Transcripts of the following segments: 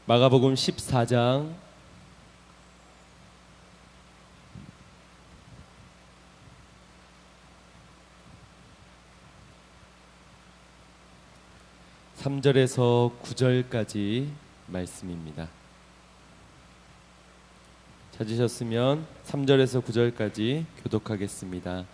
마가복음 14장 3절에서 9절까지 말씀입니다. 찾으셨으면 3절에서 9절까지 교독하겠습니다.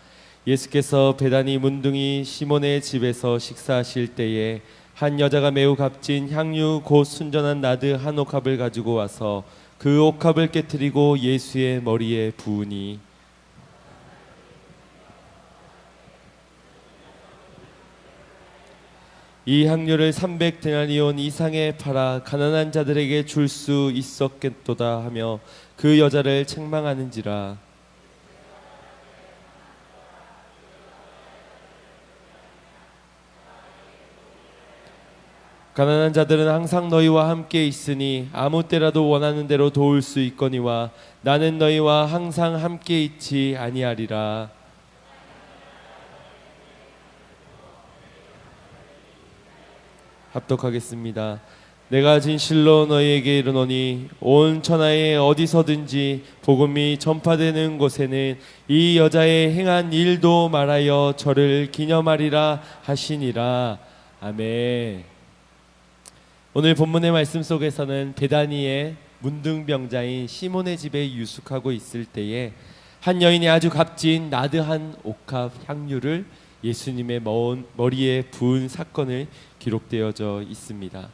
예수께서 베다니 문둥이 시몬의 집에서 식사하실 때에 한 여자가 매우 값진 향유 곧 순전한 나드 한 옥합을 가지고 와서 그 옥합을 깨뜨리고 예수의 머리에 부으니 이 향유를 300데나리온 이상에 팔아 가난한 자들에게 줄 수 있었겠도다 하며 그 여자를 책망하는지라. 가난한 자들은 항상 너희와 함께 있으니 아무 때라도 원하는 대로 도울 수 있거니와 나는 너희와 항상 함께 있지 아니하리라. 합독하겠습니다. 내가 진실로 너희에게 이르노니 온 천하에 어디서든지 복음이 전파되는 곳에는 이 여자의 행한 일도 말하여 저를 기념하리라 하시니라. 아멘. 오늘 본문의 말씀 속에서는 베다니의 문둥병자인 시몬의 집에 유숙하고 있을 때에 한 여인이 아주 값진 나드 한 옥합 향유를 예수님의 머리에 부은 사건을 기록되어져 있습니다.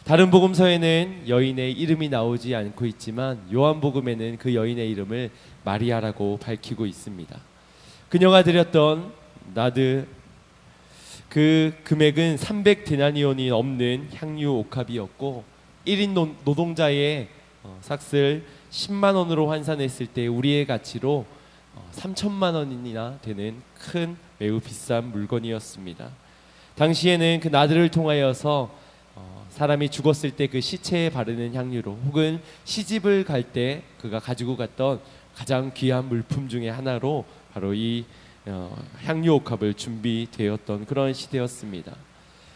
다른 복음서에는 여인의 이름이 나오지 않고 있지만 요한복음에는 그 여인의 이름을 마리아라고 밝히고 있습니다. 그녀가 드렸던 나드 그 금액은 300데나리온이 넘는 향유 옥합이었고 1인 노동자의 삭슬 10만 원으로 환산했을 때 우리의 가치로 3천만 원이나 되는 큰 매우 비싼 물건이었습니다. 당시에는 그 나드를 통하여서 사람이 죽었을 때 그 시체에 바르는 향유로 혹은 시집을 갈 때 그가 가지고 갔던 가장 귀한 물품 중에 하나로 바로 이 향유 옥합을 준비되었던 그런 시대였습니다.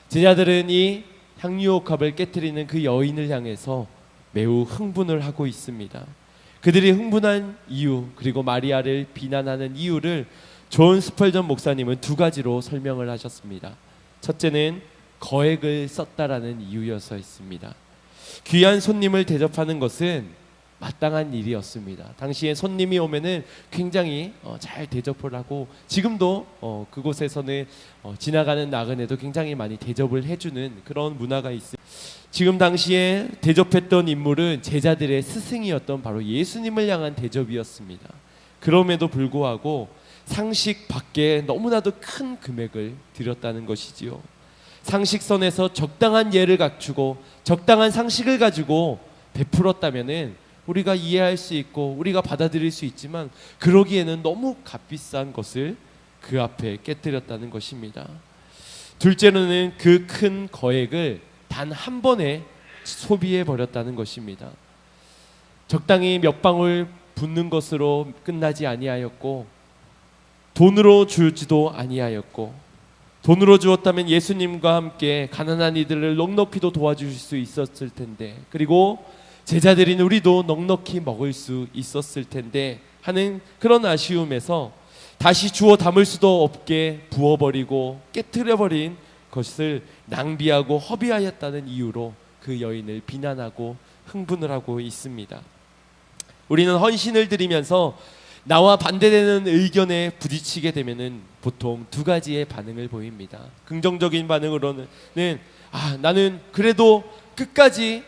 제자들은 이 향유 옥합을 깨뜨리는 그 여인을 향해서 매우 흥분을 하고 있습니다. 그들이 흥분한 이유 그리고 마리아를 비난하는 이유를 존 스펄전 목사님은 두 가지로 설명을 하셨습니다. 첫째는 거액을 썼다라는 이유여서 있습니다. 귀한 손님을 대접하는 것은 마땅한 일이었습니다. 당시에 손님이 오면은 굉장히 잘 대접을 하고 지금도 그곳에서는 지나가는 나그네도 굉장히 많이 대접을 해주는 그런 문화가 있습니다. 지금 당시에 대접했던 인물은 제자들의 스승이었던 바로 예수님을 향한 대접이었습니다. 그럼에도 불구하고 상식 밖에 너무나도 큰 금액을 들였다는 것이지요. 상식선에서 적당한 예를 갖추고 적당한 상식을 가지고 베풀었다면은 우리가 이해할 수 있고 우리가 받아들일 수 있지만 그러기에는 너무 값비싼 것을 그 앞에 깨뜨렸다는 것입니다. 둘째로는 그 큰 거액을 단 한 번에 소비해 버렸다는 것입니다. 적당히 몇 방울 붓는 것으로 끝나지 아니하였고 돈으로 주지도 아니하였고 돈으로 주었다면 예수님과 함께 가난한 이들을 넉넉히도 도와주실 수 있었을 텐데 그리고 제자들인 우리도 넉넉히 먹을 수 있었을 텐데 하는 그런 아쉬움에서 다시 주워 담을 수도 없게 부어버리고 깨트려버린 것을 낭비하고 허비하였다는 이유로 그 여인을 비난하고 흥분을 하고 있습니다. 우리는 헌신을 드리면서 나와 반대되는 의견에 부딪히게 되면은 보통 두 가지의 반응을 보입니다. 긍정적인 반응으로는 나는 그래도 끝까지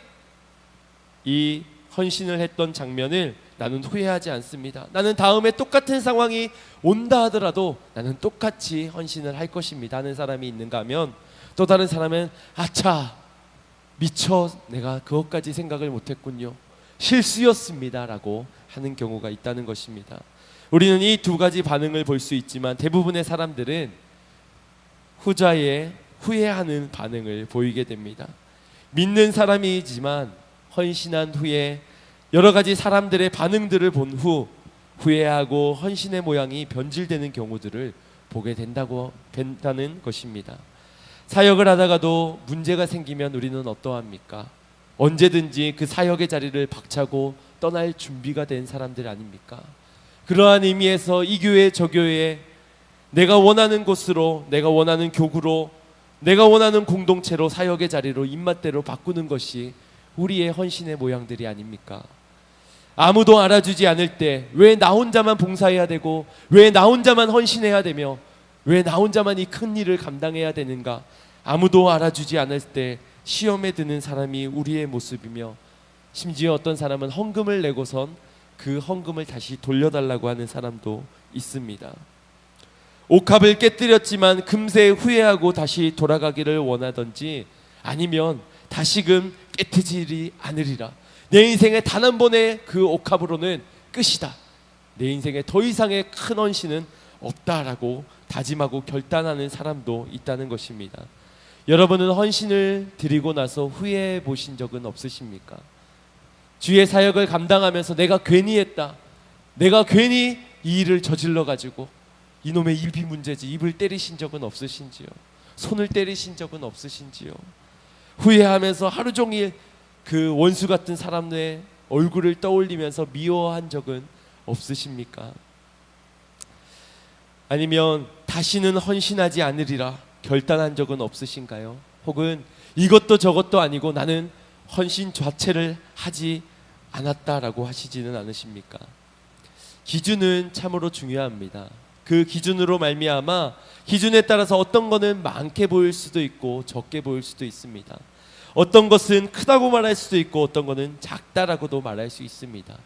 이 헌신을 했던 장면을 나는 후회하지 않습니다. 나는 다음에 똑같은 상황이 온다 하더라도 나는 똑같이 헌신을 할 것입니다 하는 사람이 있는가 하면 또 다른 사람은 아차 미처 내가 그것까지 생각을 못했군요. 실수였습니다 라고 하는 경우가 있다는 것입니다. 우리는 이 두 가지 반응을 볼 수 있지만 대부분의 사람들은 후자의 후회하는 반응을 보이게 됩니다. 믿는 사람이지만 헌신한 후에 여러 가지 사람들의 반응들을 본 후 후회하고 헌신의 모양이 변질되는 경우들을 보게 된다는 것입니다. 사역을 하다가도 문제가 생기면 우리는 어떠합니까? 언제든지 그 사역의 자리를 박차고 떠날 준비가 된 사람들 아닙니까? 그러한 의미에서 이 교회 저 교회에 내가 원하는 곳으로, 내가 원하는 교구로, 내가 원하는 공동체로, 사역의 자리로, 입맛대로 바꾸는 것이 우리의 헌신의 모양들이 아닙니까? 아무도 알아주지 않을 때 왜 나 혼자만 봉사해야 되고, 왜 나 혼자만 헌신해야 되며, 왜 나 혼자만 이 큰 일을 감당해야 되는가? 아무도 알아주지 않을 때 시험에 드는 사람이 우리의 모습이며, 심지어 어떤 사람은 헌금을 내고선 그 헌금을 다시 돌려달라고 하는 사람도 있습니다. 옥합을 깨뜨렸지만 금세 후회하고 다시 돌아가기를 원하던지, 아니면 다시금 깨트리지 않으리라, 내 인생의 단 한 번의 그 옥합으로는 끝이다, 내 인생에 더 이상의 큰 헌신은 없다라고 다짐하고 결단하는 사람도 있다는 것입니다. 여러분은 헌신을 드리고 나서 후회해 보신 적은 없으십니까? 주의 사역을 감당하면서 내가 괜히 했다, 내가 괜히 이 일을 저질러 가지고 이놈의 입이 문제지, 입을 때리신 적은 없으신지요? 손을 때리신 적은 없으신지요? 후회하면서 하루 종일 그 원수 같은 사람의 얼굴을 떠올리면서 미워한 적은 없으십니까? 아니면 다시는 헌신하지 않으리라 결단한 적은 없으신가요? 혹은 이것도 저것도 아니고 나는 헌신 자체를 하지 않았다라고 하시지는 않으십니까? 기준은 참으로 중요합니다. 그 기준으로 말미암아 기준에 따라서 어떤 것은 많게 보일 수도 있고 적게 보일 수도 있습니다. 어떤 것은 크다고 말할 수도 있고 어떤 것은 작다라고도 말할 수 있습니다.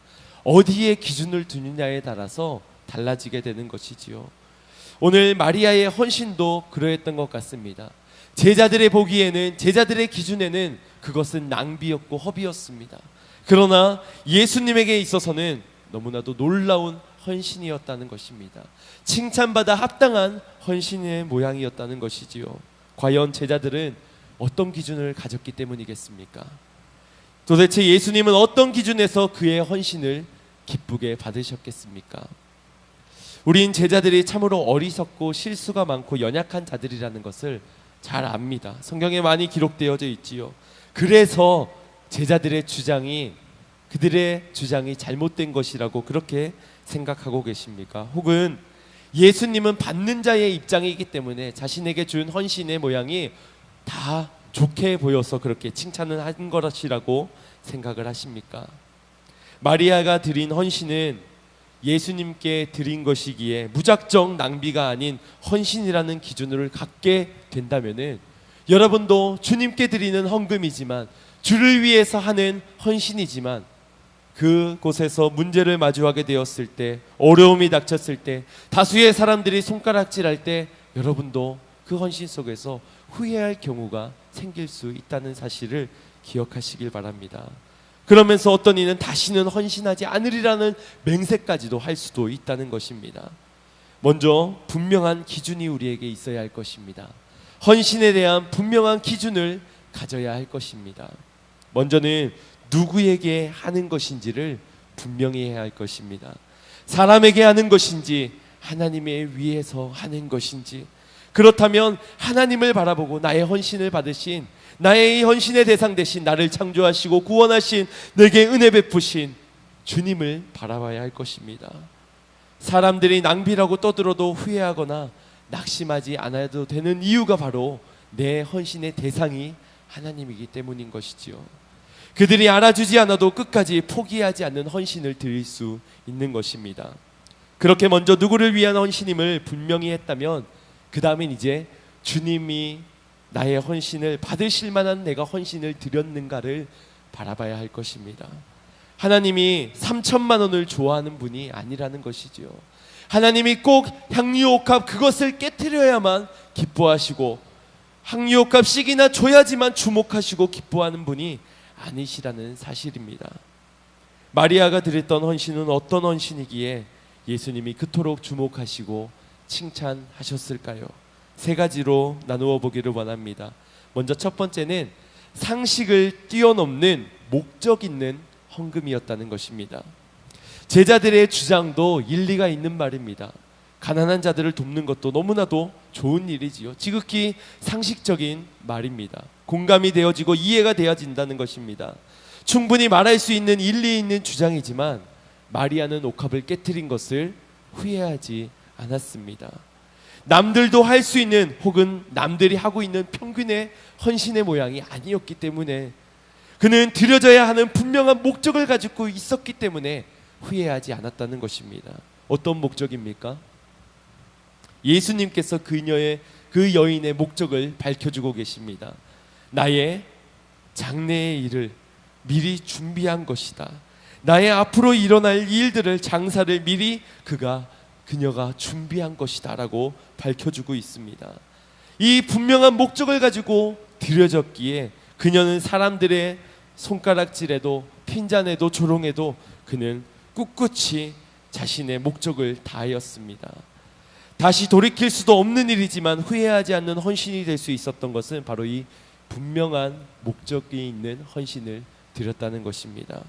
어디에 기준을 두느냐에 따라서 달라지게 되는 것이지요. 오늘 마리아의 헌신도 그러했던 것 같습니다. 제자들의 보기에는, 제자들의 기준에는 그것은 낭비였고 허비였습니다. 그러나 예수님에게 있어서는 너무나도 놀라운 헌신이었다는 것입니다. 칭찬받아 합당한 헌신의 모양이었다는 것이지요. 과연 제자들은 어떤 기준을 가졌기 때문이겠습니까? 도대체 예수님은 어떤 기준에서 그의 헌신을 기쁘게 받으셨겠습니까? 우린 제자들이 참으로 어리석고 실수가 많고 연약한 자들이라는 것을 잘 압니다. 성경에 많이 기록되어져 있지요. 그래서 제자들의 주장이, 그들의 주장이 잘못된 것이라고 그렇게 생각하고 계십니까? 혹은 예수님은 받는 자의 입장이기 때문에 자신에게 준 헌신의 모양이 다 좋게 보여서 그렇게 칭찬을 한 것이라고 생각을 하십니까? 마리아가 드린 헌신은 예수님께 드린 것이기에 무작정 낭비가 아닌 헌신이라는 기준을 갖게 된다면은, 여러분도 주님께 드리는 헌금이지만, 주를 위해서 하는 헌신이지만, 그곳에서 문제를 마주하게 되었을 때, 어려움이 닥쳤을 때, 다수의 사람들이 손가락질할 때 여러분도 그 헌신 속에서 후회할 경우가 생길 수 있다는 사실을 기억하시길 바랍니다. 그러면서 어떤 이는 다시는 헌신하지 않으리라는 맹세까지도 할 수도 있다는 것입니다. 먼저 분명한 기준이 우리에게 있어야 할 것입니다. 헌신에 대한 분명한 기준을 가져야 할 것입니다. 먼저는 누구에게 하는 것인지를 분명히 해야 할 것입니다. 사람에게 하는 것인지 하나님의 위해서 하는 것인지, 그렇다면 하나님을 바라보고 나의 헌신을 받으신, 나의 이 헌신의 대상 되신, 나를 창조하시고 구원하신, 내게 은혜 베푸신 주님을 바라봐야 할 것입니다. 사람들이 낭비라고 떠들어도 후회하거나 낙심하지 않아도 되는 이유가 바로 내 헌신의 대상이 하나님이기 때문인 것이지요. 그들이 알아주지 않아도 끝까지 포기하지 않는 헌신을 드릴 수 있는 것입니다. 그렇게 먼저 누구를 위한 헌신임을 분명히 했다면, 그 다음엔 이제 주님이 나의 헌신을 받으실 만한 내가 헌신을 드렸는가를 바라봐야 할 것입니다. 하나님이 3천만 원을 좋아하는 분이 아니라는 것이지요. 하나님이 꼭 향유옥합 그것을 깨트려야만 기뻐하시고, 향유옥합씩이나 줘야지만 주목하시고 기뻐하는 분이 아니시라는 사실입니다. 마리아가 드렸던 헌신은 어떤 헌신이기에 예수님이 그토록 주목하시고 칭찬하셨을까요? 세 가지로 나누어 보기를 원합니다. 먼저 첫 번째는 상식을 뛰어넘는 목적 있는 헌금이었다는 것입니다. 제자들의 주장도 일리가 있는 말입니다. 가난한 자들을 돕는 것도 너무나도 좋은 일이지요. 지극히 상식적인 말입니다. 공감이 되어지고 이해가 되어진다는 것입니다. 충분히 말할 수 있는 일리 있는 주장이지만 마리아는 옥합을 깨트린 것을 후회하지 않았습니다. 남들도 할 수 있는 혹은 남들이 하고 있는 평균의 헌신의 모양이 아니었기 때문에, 그는 드려져야 하는 분명한 목적을 가지고 있었기 때문에 후회하지 않았다는 것입니다. 어떤 목적입니까? 예수님께서 그 여인의 목적을 밝혀주고 계십니다. 나의 장래의 일을 미리 준비한 것이다. 나의 앞으로 일어날 일들을, 장사를 미리 그녀가 준비한 것이다 라고 밝혀주고 있습니다. 이 분명한 목적을 가지고 드려졌기에 그녀는 사람들의 손가락질에도 핀잔에도 조롱에도 그는 꿋꿋이 자신의 목적을 다하였습니다. 다시 돌이킬 수도 없는 일이지만 후회하지 않는 헌신이 될 수 있었던 것은 바로 이 분명한 목적이 있는 헌신을 드렸다는 것입니다.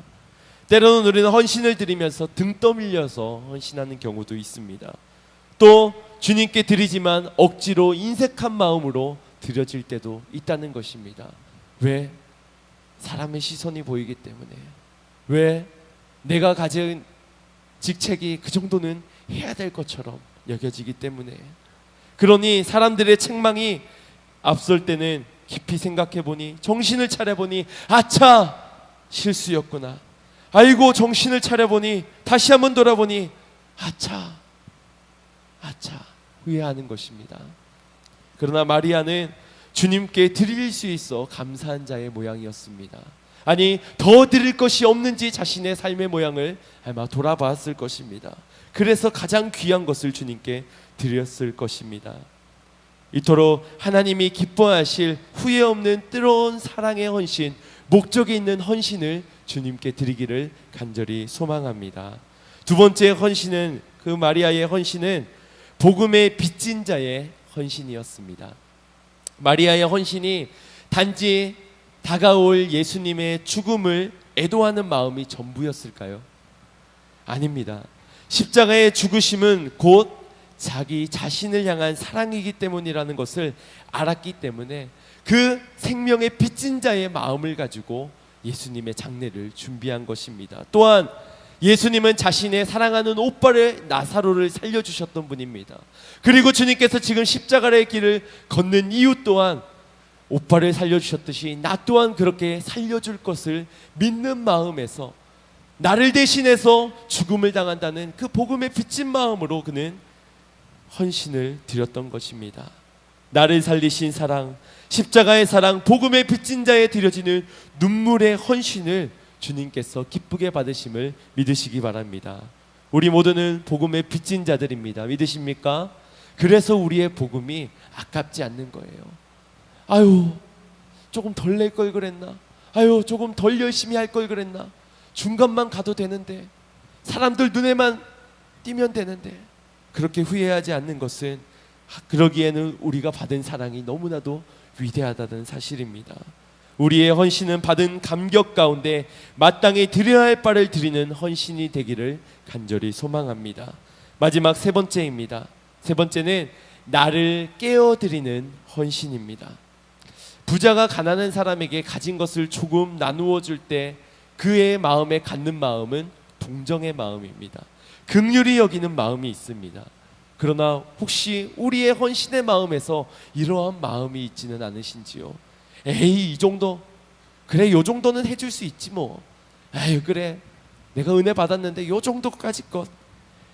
때로는 우리는 헌신을 드리면서 등 떠밀려서 헌신하는 경우도 있습니다. 또 주님께 드리지만 억지로 인색한 마음으로 드려질 때도 있다는 것입니다. 왜? 사람의 시선이 보이기 때문에. 왜? 내가 가진 직책이 그 정도는 해야 될 것처럼 여겨지기 때문에. 그러니 사람들의 책망이 앞설 때는 깊이 생각해보니, 정신을 차려보니 아차! 실수였구나. 아이고, 정신을 차려보니, 다시 한번 돌아보니 아차! 후회하는 것입니다. 그러나 마리아는 주님께 드릴 수 있어 감사한 자의 모양이었습니다. 아니, 더 드릴 것이 없는지 자신의 삶의 모양을 아마 돌아봤을 것입니다. 그래서 가장 귀한 것을 주님께 드렸을 것입니다. 이토록 하나님이 기뻐하실 후회 없는 뜨거운 사랑의 헌신, 목적이 있는 헌신을 주님께 드리기를 간절히 소망합니다. 두 번째 헌신은, 그 마리아의 헌신은 복음의 빚진 자의 헌신이었습니다. 마리아의 헌신이 단지 다가올 예수님의 죽음을 애도하는 마음이 전부였을까요? 아닙니다. 십자가의 죽으심은 곧 자기 자신을 향한 사랑이기 때문이라는 것을 알았기 때문에 그 생명의 빚진 자의 마음을 가지고 예수님의 장례를 준비한 것입니다. 또한 예수님은 자신의 사랑하는 오빠를, 나사로를 살려주셨던 분입니다. 그리고 주님께서 지금 십자가의 길을 걷는 이유 또한 오빠를 살려주셨듯이 나 또한 그렇게 살려줄 것을 믿는 마음에서, 나를 대신해서 죽음을 당한다는 그 복음의 빚진 마음으로 그는 헌신을 드렸던 것입니다. 나를 살리신 사랑, 십자가의 사랑, 복음의 빚진 자에 드려지는 눈물의 헌신을 주님께서 기쁘게 받으심을 믿으시기 바랍니다. 우리 모두는 복음의 빚진 자들입니다. 믿으십니까? 그래서 우리의 복음이 아깝지 않는 거예요. 아유, 조금 덜 낼 걸 그랬나? 아유, 조금 덜 열심히 할 걸 그랬나? 중간만 가도 되는데, 사람들 눈에만 띄면 되는데. 그렇게 후회하지 않는 것은, 그러기에는 우리가 받은 사랑이 너무나도 위대하다는 사실입니다. 우리의 헌신은 받은 감격 가운데 마땅히 드려야 할 바를 드리는 헌신이 되기를 간절히 소망합니다. 마지막 세 번째입니다. 세 번째는 나를 깨어드리는 헌신입니다. 부자가 가난한 사람에게 가진 것을 조금 나누어 줄 때 그의 마음에 갖는 마음은 동정의 마음입니다. 긍휼히 여기는 마음이 있습니다. 그러나 혹시 우리의 헌신의 마음에서 이러한 마음이 있지는 않으신지요? 에이, 이 정도, 그래, 요 정도는 해줄 수 있지 뭐. 에이, 그래, 내가 은혜 받았는데 요 정도까지 것,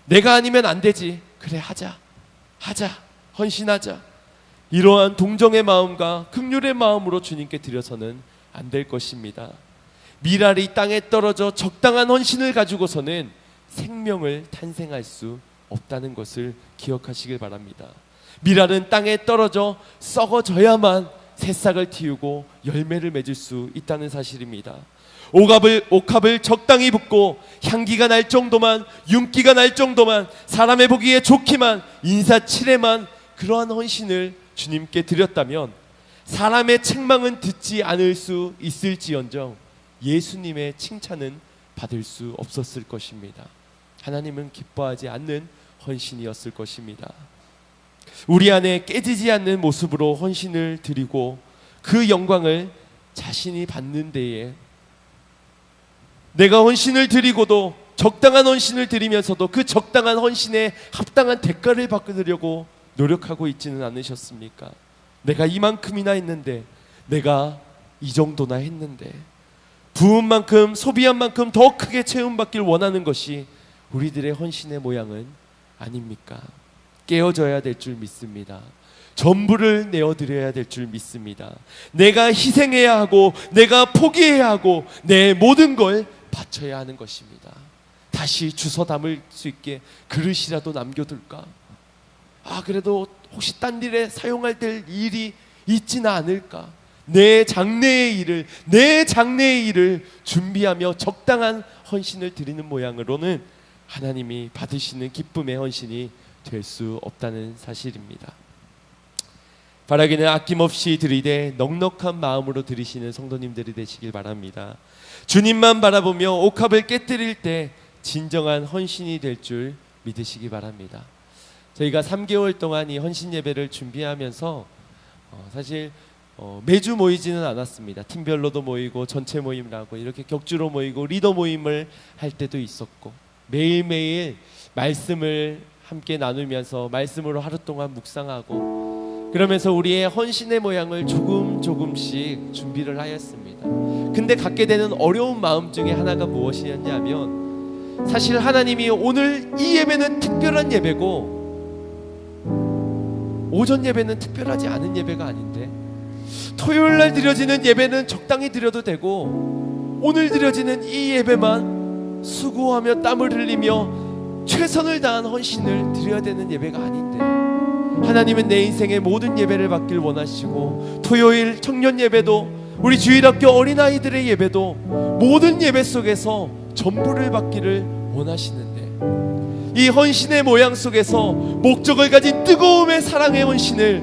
내가 아니면 안 되지. 그래, 하자, 헌신하자. 이러한 동정의 마음과 긍휼의 마음으로 주님께 드려서는 안 될 것입니다. 미랄이 땅에 떨어져 적당한 헌신을 가지고서는 생명을 탄생할 수 없다는 것을 기억하시길 바랍니다. 미랄은 땅에 떨어져 썩어져야만 새싹을 틔우고 열매를 맺을 수 있다는 사실입니다. 옥합을 적당히 붓고 향기가 날 정도만, 윤기가 날 정도만, 사람의 보기에 좋기만, 인사치레만 그러한 헌신을 주님께 드렸다면 사람의 책망은 듣지 않을 수 있을지언정 예수님의 칭찬은 받을 수 없었을 것입니다. 하나님은 기뻐하지 않는 헌신이었을 것입니다. 우리 안에 깨지지 않는 모습으로 헌신을 드리고 그 영광을 자신이 받는 데에 내가 헌신을 드리고도 적당한 헌신을 드리면서도 그 적당한 헌신에 합당한 대가를 받으려고 노력하고 있지는 않으셨습니까? 내가 이만큼이나 했는데, 내가 이 정도나 했는데, 부은 만큼 소비한 만큼 더 크게 채움받길 원하는 것이 우리들의 헌신의 모양은 아닙니까? 깨어져야 될 줄 믿습니다. 전부를 내어드려야 될 줄 믿습니다. 내가 희생해야 하고 내가 포기해야 하고 내 모든 걸 바쳐야 하는 것입니다. 다시 주워 담을 수 있게 그릇이라도 남겨둘까? 그래도 혹시 딴 일에 사용할 될 일이 있지는 않을까? 내 장래의 일을 준비하며 적당한 헌신을 드리는 모양으로는 하나님이 받으시는 기쁨의 헌신이 될 수 없다는 사실입니다. 바라기는 아낌없이 드리되 넉넉한 마음으로 드리시는 성도님들이 되시길 바랍니다. 주님만 바라보며 옥합을 깨뜨릴 때 진정한 헌신이 될 줄 믿으시기 바랍니다. 저희가 3개월 동안 이 헌신 예배를 준비하면서 사실 매주 모이지는 않았습니다. 팀별로도 모이고 전체 모임을 하고 이렇게 격주로 모이고 리더 모임을 할 때도 있었고, 매일매일 말씀을 함께 나누면서 말씀으로 하루 동안 묵상하고, 그러면서 우리의 헌신의 모양을 조금씩 준비를 하였습니다. 근데 갖게 되는 어려운 마음 중에 하나가 무엇이었냐면, 사실 하나님이 오늘 이 예배는 특별한 예배고 오전 예배는 특별하지 않은 예배가 아닌데, 토요일날 드려지는 예배는 적당히 드려도 되고 오늘 드려지는 이 예배만 수고하며 땀을 흘리며 최선을 다한 헌신을 드려야 되는 예배가 아닌데, 하나님은 내 인생의 모든 예배를 받길 원하시고, 토요일 청년 예배도 우리 주일학교 어린아이들의 예배도 모든 예배 속에서 전부를 받기를 원하시는데, 이 헌신의 모양 속에서 목적을 가진 뜨거움의 사랑의 헌신을,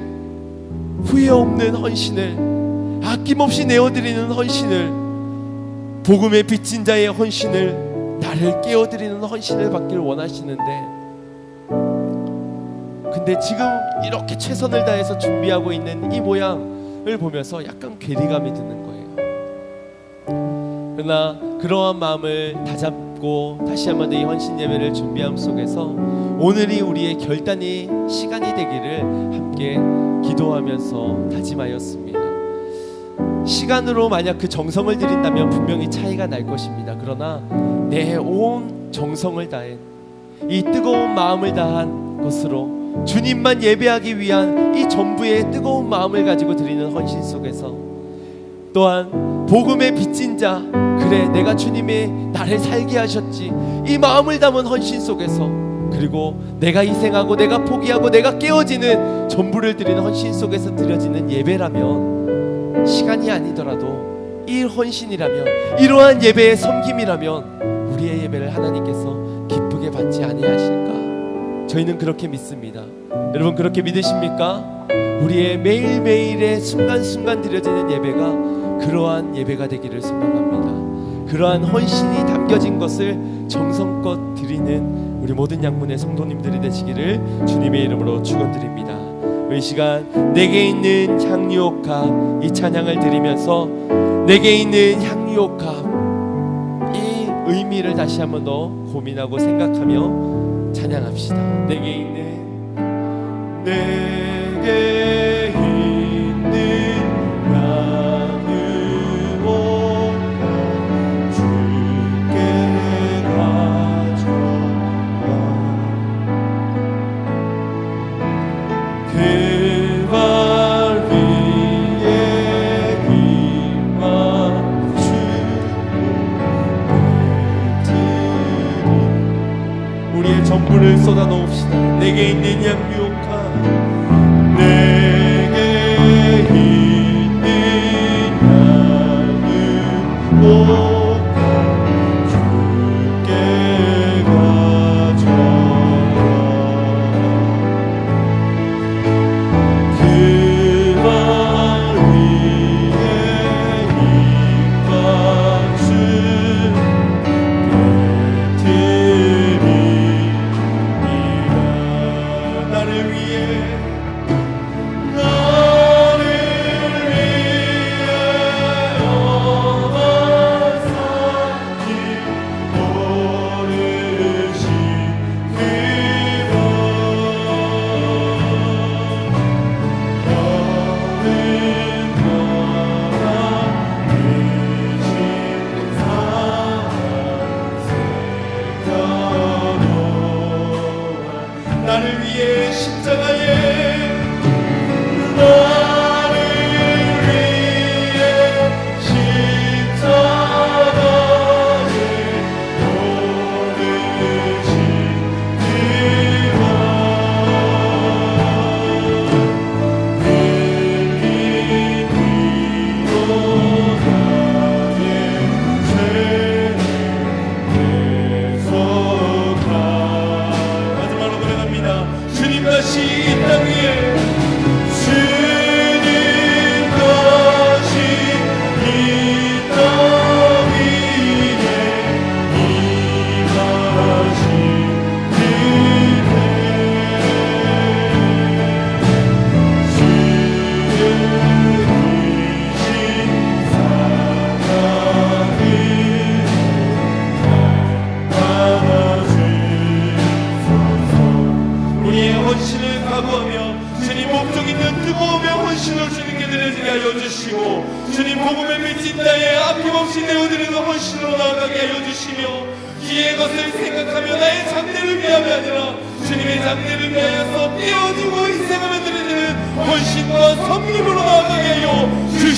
후회 없는 헌신을, 아낌없이 내어드리는 헌신을, 복음의 빚진 자의 헌신을, 나를 깨어드리는 헌신을 받기를 원하시는데, 근데 지금 이렇게 최선을 다해서 준비하고 있는 이 모양을 보면서 약간 괴리감이 드는 거예요. 그러나 그러한 마음을 다잡고 다시 한번 이 헌신 예배를 준비함 속에서 오늘이 우리의 결단의 시간이 되기를 함께 기도하면서 다짐하였습니다. 시간으로 만약 그 정성을 들인다면 분명히 차이가 날 것입니다. 그러나 내 온 정성을 다한, 이 뜨거운 마음을 다한 것으로 주님만 예배하기 위한 이 전부의 뜨거운 마음을 가지고 드리는 헌신 속에서, 또한 복음의 빚진 자, 그래 내가 주님의 나를 살게 하셨지, 이 마음을 담은 헌신 속에서, 그리고 내가 희생하고 내가 포기하고 내가 깨어지는 전부를 드리는 헌신 속에서 드려지는 예배라면, 시간이 아니더라도 이 헌신이라면, 이러한 예배의 섬김이라면 우리의 예배를 하나님께서 기쁘게 받지 아니하실까? 저희는 그렇게 믿습니다. 여러분 그렇게 믿으십니까? 우리의 매일매일의 순간순간 드려지는 예배가 그러한 예배가 되기를 소망합니다. 그러한 헌신이 담겨진 것을 정성껏 드리는 우리 모든 양문의 성도님들이 되시기를 주님의 이름으로 축원드립니다. 이 시간 내게 있는 향유옥합, 이 찬양을 드리면서 내게 있는 향유옥합, 이 의미를 다시 한번 더 고민하고 생각하며 찬양합시다. 내게 있는 향유옥합, 주께 가져와 그 발 위에 힘 맞추고 우리의 전부를 쏟아 놓읍시다. 내게 있는 향유옥합, 내게 있는 향유옥합, 주께 가져와 그 발 위에 힘 맞추고 나를 위해 주님 복음을 맺힌 자에 아낌없이 내어드리는 헌신으로 나아가게 하여 주시며 기의 것을 생각하며 나의 장래를 위함이 아니라 주님의 장래를 위하여서 깨어지고 희생하며 드리는 헌신과 섬김으로 나아가게 하여 주시옵소서.